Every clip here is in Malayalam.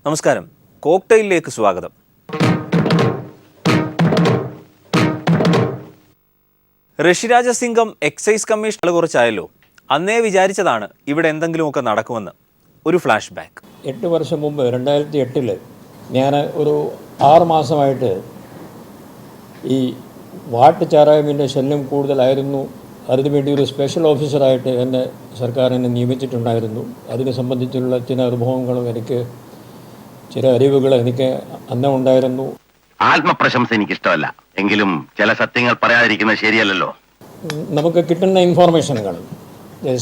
നമസ്കാരം, കോക്ടെയിലിലേക്ക് സ്വാഗതം. ഋഷിരാജ സിംഗം എക്സൈസ് കമ്മീഷൻ കുറച്ചായല്ലോ. അന്നേ വിചാരിച്ചതാണ് ഇവിടെ എന്തെങ്കിലുമൊക്കെ നടക്കുമെന്ന്. ഒരു ഫ്ലാഷ് ബാക്ക്. 8 വർഷം മുമ്പ് 2008 ഞാൻ ഒരു 6 മാസമായിട്ട് ഈ വാട്ടുചാരായമിൻ്റെ ശല്യം കൂടുതലായിരുന്നു. അതിനുവേണ്ടി ഒരു സ്പെഷ്യൽ ഓഫീസറായിട്ട് എന്നെ സർക്കാർ എന്നെ നിയമിച്ചിട്ടുണ്ടായിരുന്നു. അതിനെ സംബന്ധിച്ചുള്ള ചില അനുഭവങ്ങളും ചില അറിവുകൾ എനിക്ക് അന്ന് ഉണ്ടായിരുന്നു. ആത്മപ്രശംസ എനിക്കിഷ്ടമല്ല, എങ്കിലും ചില സത്യങ്ങൾ പറയാതിരിക്കുന്നത് ശരിയല്ലല്ലോ. നമുക്ക് കിട്ടുന്ന ഇൻഫോർമേഷനുകൾ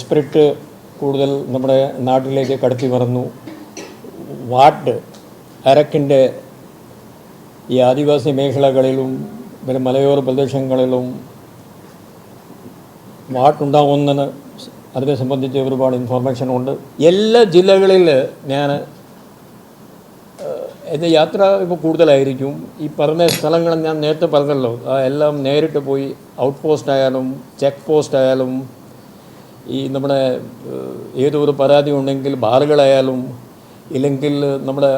സ്പിരിറ്റ് കൂടുതൽ നമ്മുടെ നാട്ടിലേക്ക് കടത്തി വന്നു. അരക്കിൻ്റെ ഈ ആദിവാസി മേഖലകളിലും പിന്നെ മലയോര പ്രദേശങ്ങളിലും വാട്ടുണ്ടാകുന്നതിന് അതിനെ സംബന്ധിച്ച് ഒരുപാട് ഇൻഫോർമേഷനുണ്ട്. എല്ലാ ജില്ലകളിൽ എൻ്റെ യാത്ര ഇപ്പോൾ കൂടുതലായിരിക്കും. ഈ പറഞ്ഞ സ്ഥലങ്ങൾ ഞാൻ നേരത്തെ പറഞ്ഞല്ലോ, എല്ലാം നേരിട്ട് പോയി ഔട്ട് പോസ്റ്റ് ആയാലും ചെക്ക് പോസ്റ്റ് ആയാലും ഈ നമ്മുടെ ഏതൊരു പരാതി ഉണ്ടെങ്കിൽ ബാറുകളായാലും ഇല്ലെങ്കിൽ നമ്മുടെ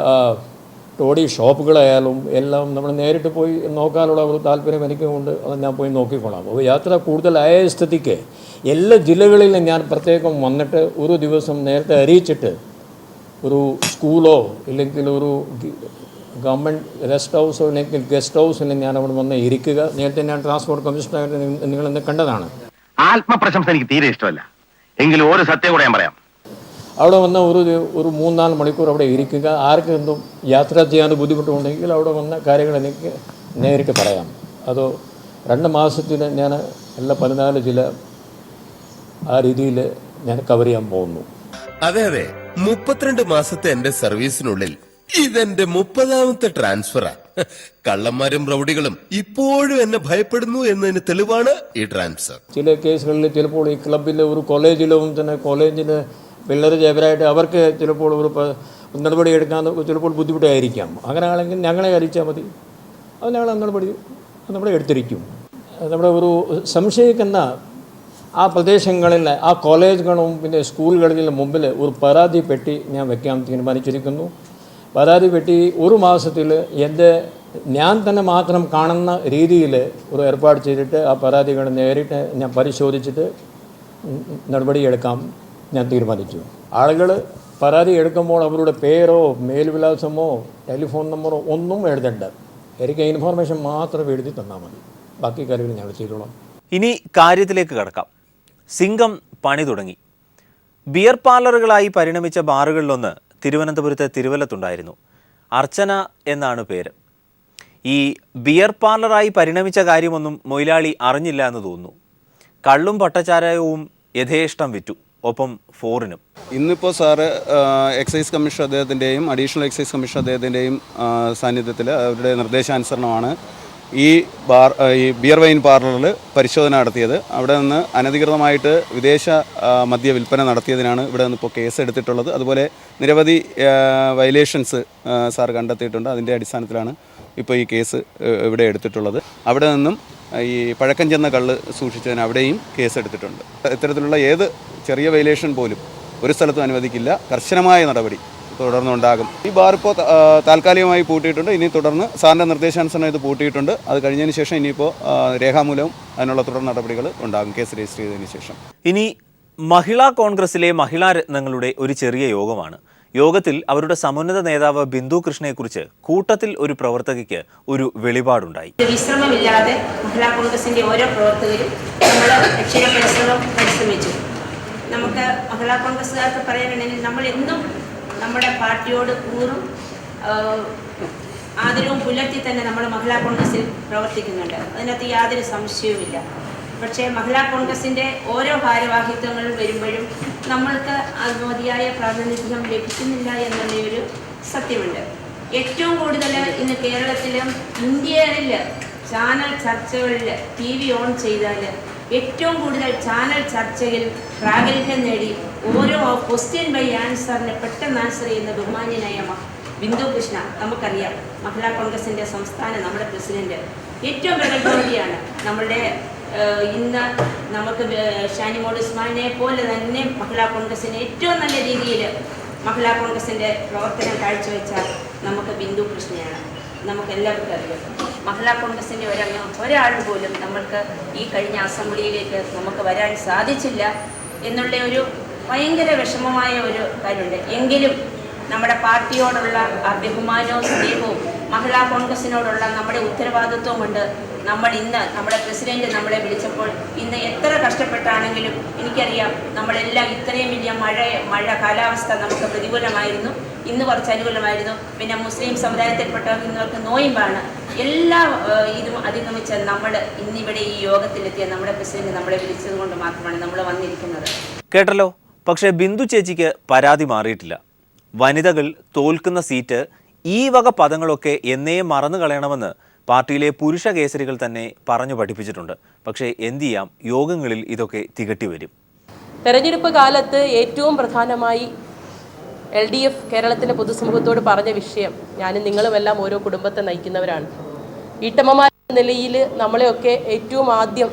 ടോഡി ഷോപ്പുകളായാലും എല്ലാം നമ്മൾ നേരിട്ട് പോയി നോക്കാനുള്ള ഒരു താല്പര്യം എനിക്കുമുണ്ട്. അത് ഞാൻ പോയി നോക്കിക്കൊള്ളാം. അപ്പോൾ യാത്ര കൂടുതലായ സ്ഥിതിക്ക് എല്ലാ ജില്ലകളിലും ഞാൻ പ്രത്യേകം വന്നിട്ട് ഒരു ദിവസം നേരത്തെ അറിയിച്ചിട്ട് ഒരു സ്കൂളോ ഇല്ലെങ്കിൽ ഒരു ഗവൺമെൻറ് റെസ്റ്റ് ഹൗസോ അല്ലെങ്കിൽ ഗസ്റ്റ് ഹൗസിൽ ഞാൻ അവിടെ വന്ന് ഇരിക്കുക. നേരത്തെ ഞാൻ ട്രാൻസ്പോർട്ട് കമ്മീഷണറായിട്ട് നിങ്ങളെന്നെ കണ്ടതാണ്. ആത്മപ്രശംസ എനിക്ക് തീരെ ഇഷ്ടമല്ല, എങ്കിലും ഒരു സത്യം കൂടെ ഞാൻ പറയാം. അവിടെ വന്ന് ഒരു 3-4 മണിക്കൂർ അവിടെ ഇരിക്കുക. ആർക്കും എന്തും യാത്ര ചെയ്യാൻ ബുദ്ധിമുട്ടുണ്ടെങ്കിൽ അവിടെ വന്ന കാര്യങ്ങൾ എനിക്ക് നേരിട്ട് പറയാം. അതോ 2 മാസത്തിൽ ഞാൻ എല്ലാ 14 ജില്ല ആ രീതിയിൽ ഞാൻ കവർ ചെയ്യാൻ പോകുന്നു. അതെ, 32 മാസത്തെ എന്റെ സർവീസിനുള്ളിൽ ഇതെന്റെ 30ാമത്തെ ട്രാൻസ്ഫറാ. കള്ളന്മാരും റൗഡികളും ഇപ്പോഴും എന്നെ ഭയപ്പെടുന്നു എന്നതിന് തെളിവാണ് ഈ ട്രാൻസ്ഫർ. ചില കേസുകളിൽ ചിലപ്പോൾ ഈ ക്ലബിലെ ഒരു കോളേജിലും തന്നെ കോളേജിന് പിള്ളേർ ജയവരായിട്ട് അവർക്ക് ചിലപ്പോൾ ഒരു നടപടി എടുക്കാൻ ചിലപ്പോൾ ബുദ്ധിമുട്ടായിരിക്കാം. അങ്ങനെയാണെങ്കിൽ ഞങ്ങളെ അറിയിച്ചാൽ മതി, അത് ഞങ്ങൾ നമ്മളെ എടുത്തിരിക്കും. നമ്മുടെ ഒരു സംശയിക്കുന്ന ആ പ്രദേശങ്ങളിൽ ആ കോളേജുകളും പിന്നെ സ്കൂളുകളിൽ മുമ്പിൽ ഒരു പരാതി പെട്ടി ഞാൻ വെക്കാൻ തീരുമാനിച്ചിരിക്കുന്നു. പരാതി പെട്ടി ഒരു മാസത്തിൽ ഞാൻ തന്നെ മാത്രം കാണുന്ന രീതിയിൽ ഒരു ഏർപ്പാട് ചെയ്തിട്ട് ആ പരാതികൾ നേരിട്ട് ഞാൻ പരിശോധിച്ചിട്ട് നടപടിയെടുക്കാം ഞാൻ തീരുമാനിച്ചു. ആളുകൾ പരാതി എടുക്കുമ്പോൾ അവരുടെ പേരോ മേൽവിലാസമോ ടെലിഫോൺ നമ്പറോ ഒന്നും എഴുതേണ്ട. എനിക്ക് ഇൻഫോർമേഷൻ മാത്രം എഴുതി തന്നാൽ മതി. ബാക്കി കാര്യങ്ങൾ ഞങ്ങൾ ചെയ്തോളാം. ഇനി കാര്യത്തിലേക്ക് കടക്കാം. സിംഗം പണി തുടങ്ങി. ബിയർ പാർലറുകളായി പരിണമിച്ച ബാറുകളിലൊന്ന് തിരുവനന്തപുരത്തെ തിരുവല്ലത്തുണ്ടായിരുന്നു. അർച്ചന എന്നാണ് പേര്. ഈ ബിയർ പാർലറായി പരിണമിച്ച കാര്യമൊന്നും മൊയിലാളി അറിഞ്ഞില്ല എന്ന് തോന്നുന്നു. കള്ളും പട്ടച്ചാരായവും യഥേഷ്ടം വിറ്റു, ഒപ്പം ഫോറിനും. ഇന്നിപ്പോൾ സാറ് എക്സൈസ് കമ്മീഷണർ അദ്ദേഹത്തിൻ്റെയും അഡീഷണൽ എക്സൈസ് കമ്മീഷണർ അദ്ദേഹത്തിൻ്റെയും സാന്നിധ്യത്തിൽ അവരുടെ നിർദ്ദേശാനുസരണമാണ് ഈ ബിയർ വൈൻ പാർലറിൽ പരിശോധന നടത്തിയത്. അവിടെ നിന്ന് അനധികൃതമായിട്ട് വിദേശ മദ്യ വിൽപ്പന നടത്തിയതിനാണ് ഇവിടെ നിന്ന് ഇപ്പോൾ കേസ് എടുത്തിട്ടുള്ളത്. അതുപോലെ നിരവധി വയലേഷൻസ് സാർ കണ്ടെത്തിയിട്ടുണ്ട്. അതിൻ്റെ അടിസ്ഥാനത്തിലാണ് ഇപ്പോൾ ഈ കേസ് ഇവിടെ എടുത്തിട്ടുള്ളത്. അവിടെ നിന്നും ഈ പഴക്കം ചെന്ന കള്ള് സൂക്ഷിച്ചതിന് അവിടെയും കേസ് എടുത്തിട്ടുണ്ട്. ഇത്തരത്തിലുള്ള ഏത് ചെറിയ വയലേഷൻ പോലും ഒരു സ്ഥലത്തും അനുവദിക്കില്ല. കർശനമായ നടപടി തുടർന്നുണ്ടാകും. ഈ ബാർ ഇപ്പോൾ താൽക്കാലികമായി പൂട്ടിയിട്ടുണ്ട്. ഇനി തുടർന്ന് സാറിൻ്റെ നിർദ്ദേശാനുസരണം ഇത് പൂട്ടിയിട്ടുണ്ട്. അത് കഴിഞ്ഞതിന് ശേഷം ഇനിയിപ്പോൾ രേഖാമൂലവും അതിനുള്ള തുടർ നടപടികൾ ഉണ്ടാകും കേസ് രജിസ്റ്റർ ചെയ്തതിന് ശേഷം. ഇനി മഹിളാ കോൺഗ്രസിലെ മഹിളാ രത്നങ്ങളുടെ ഒരു ചെറിയ യോഗമാണ്. യോഗത്തിൽ അവരുടെ സമുന്നത നേതാവ് ബിന്ദു കൃഷ്ണയെക്കുറിച്ച് കൂട്ടത്തിൽ ഒരു പ്രവർത്തകയ്ക്ക് ഒരു വെളിപാടുണ്ടായി. വിശ്രമമില്ലാതെ മഹിളാ കോൺഗ്രസിന്റെ ഓരോ പ്രവർത്തകരും നമ്മൾ അക്ഷര പരിശ്രമിച്ചു. നമുക്ക് മഹിളാ കോൺഗ്രസ്സുകാർക്ക് പറയാനുണ്ടെങ്കിൽ നമ്മൾ എന്നും നമ്മുടെ പാർട്ടിയോട് കൂറും ആദരവും പുലർത്തി തന്നെ നമ്മൾ മഹിളാ കോൺഗ്രസിൽ പ്രവർത്തിക്കുന്നുണ്ട്. അതിനകത്ത് യാതൊരു സംശയവുമില്ല. പക്ഷേ മഹിളാ കോൺഗ്രസിൻ്റെ ഓരോ ഭാരവാഹിത്വങ്ങൾ വരുമ്പോഴും നമ്മൾക്ക് മതിയായ പ്രാതിനിധ്യം ലഭിക്കുന്നില്ല എന്നുള്ളൊരു സത്യമുണ്ട്. ഏറ്റവും കൂടുതൽ ഇന്ന് കേരളത്തിലും ഇന്ത്യയിൽ ചാനൽ ചർച്ചകളിൽ TV ഓൺ ചെയ്താൽ ഏറ്റവും കൂടുതൽ ചാനൽ ചർച്ചയിൽ പ്രാഗൽഭ്യം നേടി ഓരോ ക്വസ്റ്റ്യൻ ബൈ ആൻസറിന് പെട്ടെന്ന് ആൻസർ ചെയ്യുന്ന ബഹുമാന്യനായ ബിന്ദു കൃഷ്ണ, നമുക്കറിയാം മഹിളാ കോൺഗ്രസിൻ്റെ നമ്മുടെ പ്രസിഡന്റ് ഏറ്റവും പ്രഗത്ഭവതിയാണ്. നമ്മളുടെ ഇന്ന് നമുക്ക് ഷാനിമോൾ ഉസ്മാനെ പോലെ തന്നെ മഹിളാ കോൺഗ്രസിനെ ഏറ്റവും നല്ല രീതിയിൽ മഹിളാ കോൺഗ്രസിൻ്റെ പ്രവർത്തനം കാഴ്ചവെച്ച നമുക്ക് ബിന്ദു കൃഷ്ണയാണ്. നമുക്ക് എല്ലാവർക്കും അറിയാം. മഹിളാ കോൺഗ്രസിൻ്റെ ഒരാൾ പോലും നമ്മൾക്ക് ഈ കഴിഞ്ഞ അസംബ്ലിയിലേക്ക് നമുക്ക് വരാൻ സാധിച്ചില്ല എന്നുള്ള ഒരു ഭയങ്കര വിഷമമായ ഒരു കാര്യമുണ്ട്. എങ്കിലും നമ്മുടെ പാർട്ടിയോടുള്ള ആ ബഹുമാനവും സ്നേഹവും മഹിളാ കോൺഗ്രസിനോടുള്ള നമ്മുടെ ഉത്തരവാദിത്വം കൊണ്ട് നമ്മൾ ഇന്ന് നമ്മുടെ പ്രസിഡന്റ് നമ്മളെ വിളിച്ചപ്പോൾ ഇന്ന് എത്ര കഷ്ടപ്പെട്ടാണെങ്കിലും എനിക്കറിയാം നമ്മളെല്ലാം ഇത്രയും വലിയ മഴ കാലാവസ്ഥ നമുക്ക് പ്രതികൂലമായിരുന്നു, ഇന്ന് കുറച്ച് അനുകൂലമായിരുന്നു. പിന്നെ മുസ്ലിം സമുദായത്തിൽപ്പെട്ടവർക്ക് നോയിമ്പാണ്. എല്ലാ ഇതും അതിഗമിച്ച് നമ്മൾ ഇന്നിവിടെ ഈ യോഗത്തിലെത്തിയ നമ്മുടെ പ്രസിഡന്റ് നമ്മളെ വിളിച്ചത് കൊണ്ട് മാത്രമാണ് നമ്മൾ വന്നിരിക്കുന്നത്. കേട്ടല്ലോ. പക്ഷേ ബിന്ദു ചേച്ചിക്ക് പരാതി മാറിയിട്ടില്ല. വനിതകൾ തോൽക്കുന്ന സീറ്റ്, ഈ വക പദങ്ങളൊക്കെ എന്നേ മറന്നു കളയണമെന്ന് പാർട്ടിയിലെ പുരുഷ കേസരികൾ തന്നെ പറഞ്ഞു പഠിപ്പിച്ചിട്ടുണ്ട്. പക്ഷേ എന്തു ചെയ്യാം, യോഗങ്ങളിൽ ഇതൊക്കെ തികട്ടി വരും. തെരഞ്ഞെടുപ്പ് കാലത്ത് ഏറ്റവും പ്രധാനമായി LDF കേരളത്തിൻ്റെ പൊതുസമൂഹത്തോട് പറഞ്ഞ വിഷയം, ഞാനും നിങ്ങളുമെല്ലാം ഓരോ കുടുംബത്തെ നയിക്കുന്നവരാണ്. വീട്ടമ്മമാരെന്ന നിലയിൽ നമ്മളെയൊക്കെ ഏറ്റവും ആദ്യം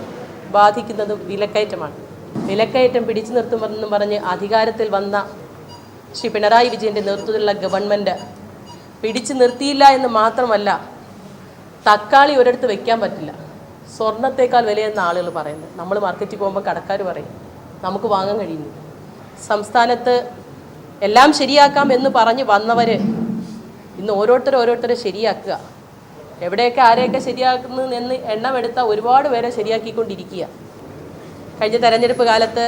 ബാധിക്കുന്നതും വിലക്കയറ്റമാണ്. വിലക്കയറ്റം പിടിച്ചു നിർത്തുമെന്ന് പറഞ്ഞ് അധികാരത്തിൽ വന്ന ശ്രീ പിണറായി വിജയൻ്റെ നേതൃത്വത്തിലുള്ള ഗവൺമെൻറ് പിടിച്ചു നിർത്തിയില്ല എന്ന് മാത്രമല്ല, തക്കാളി ഒരിടത്ത് വെക്കാൻ പറ്റില്ല, സ്വർണത്തേക്കാൾ വിലയെന്ന ആളുകൾ പറയുന്നത്. നമ്മൾ മാർക്കറ്റിൽ പോകുമ്പോൾ കടക്കാർ പറയും നമുക്ക് വാങ്ങാൻ കഴിയുന്നു. സംസ്ഥാനത്ത് എല്ലാം ശരിയാക്കാം എന്ന് പറഞ്ഞ് വന്നവർ ഇന്ന് ഓരോരുത്തരെ ശരിയാക്കുക. എവിടെയൊക്കെ ആരെയൊക്കെ ശരിയാക്കുന്നു എന്ന് എണ്ണമെടുത്താൽ ഒരുപാട് പേരെ ശരിയാക്കിക്കൊണ്ടിരിക്കുക. കഴിഞ്ഞ തെരഞ്ഞെടുപ്പ് കാലത്ത്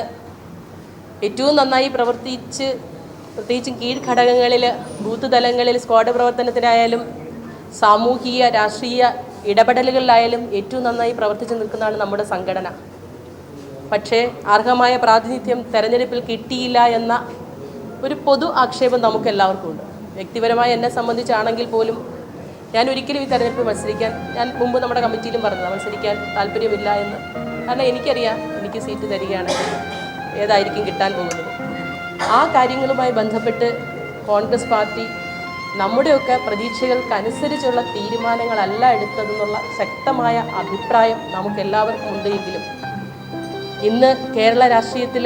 ഏറ്റവും നന്നായി പ്രവർത്തിച്ച്, പ്രത്യേകിച്ചും കീഴ്ഘടകങ്ങളിൽ ബൂത്ത് തലങ്ങളിൽ സ്ക്വാഡ് പ്രവർത്തനത്തിനായാലും സാമൂഹിക രാഷ്ട്രീയ ഇടപെടലുകളിലായാലും ഏറ്റവും നന്നായി പ്രവർത്തിച്ചു നിൽക്കുന്നതാണ് നമ്മുടെ സംഘടന. പക്ഷേ അർഹമായ പ്രാതിനിധ്യം തെരഞ്ഞെടുപ്പിൽ കിട്ടിയില്ല എന്ന ഒരു പൊതു ആക്ഷേപം നമുക്ക് എല്ലാവർക്കും ഉണ്ട്. വ്യക്തിപരമായി എന്നെ സംബന്ധിച്ചാണെങ്കിൽ പോലും ഞാൻ ഒരിക്കലും ഈ തെരഞ്ഞെടുപ്പ് മത്സരിക്കാൻ, ഞാൻ മുമ്പ് നമ്മുടെ കമ്മിറ്റിയിലും പറഞ്ഞത് മത്സരിക്കാൻ താല്പര്യമില്ല എന്ന്. കാരണം എനിക്കറിയാം എനിക്ക് സീറ്റ് തരികയാണെങ്കിൽ ഏതായിരിക്കും കിട്ടാൻ പോകുന്നത്. ആ കാര്യങ്ങളുമായി ബന്ധപ്പെട്ട് കോൺഗ്രസ് പാർട്ടി നമ്മുടെയൊക്കെ പ്രതീക്ഷകൾക്കനുസരിച്ചുള്ള തീരുമാനങ്ങളല്ല എടുത്തതെന്നുള്ള ശക്തമായ അഭിപ്രായം നമുക്കെല്ലാവർക്കും ഉണ്ട്. എങ്കിലും ഇന്ന് കേരള രാഷ്ട്രീയത്തിൽ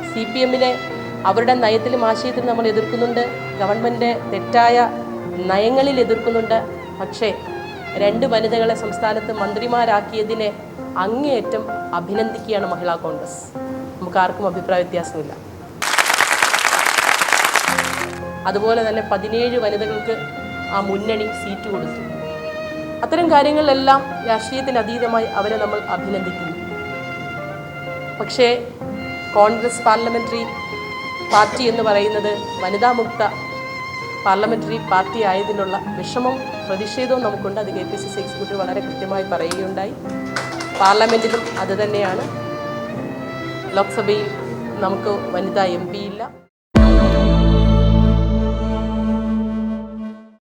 CPM-നെ അവരുടെ നയത്തിലും ആശയത്തിലും നമ്മൾ എതിർക്കുന്നുണ്ട്, ഗവൺമെൻറ് തെറ്റായ നയങ്ങളിൽ എതിർക്കുന്നുണ്ട്. പക്ഷേ 2 വനിതകളെ സംസ്ഥാനത്ത് മന്ത്രിമാരാക്കിയതിനെ അങ്ങേയറ്റം അഭിനന്ദിക്കുകയാണ് മഹിളാ കോൺഗ്രസ്. നമുക്ക് ആർക്കും അഭിപ്രായ വ്യത്യാസമില്ല. അതുപോലെ തന്നെ 17 വനിതകൾക്ക് ആ മുന്നണി സീറ്റ് കൊടുത്തു. അത്തരം കാര്യങ്ങളിലെല്ലാം രാഷ്ട്രീയത്തിന് അതീതമായി അവരെ നമ്മൾ അഭിനന്ദിക്കുന്നു. പക്ഷേ കോൺഗ്രസ് പാർലമെൻ്ററി പാർട്ടി എന്ന് പറയുന്നത് വനിതാമുക്ത പാർലമെൻ്ററി പാർട്ടി ആയതിനുള്ള വിഷമവും പ്രതിഷേധവും നമുക്കുണ്ട്. അത് KPCC എക്സിക്യൂട്ടീവ് വളരെ കൃത്യമായി പറയുകയുണ്ടായി. പാർലമെൻറ്റിലും അതുതന്നെയാണ്. ലോക്സഭയിൽ നമുക്ക് വനിതാ MP ഇല്ല.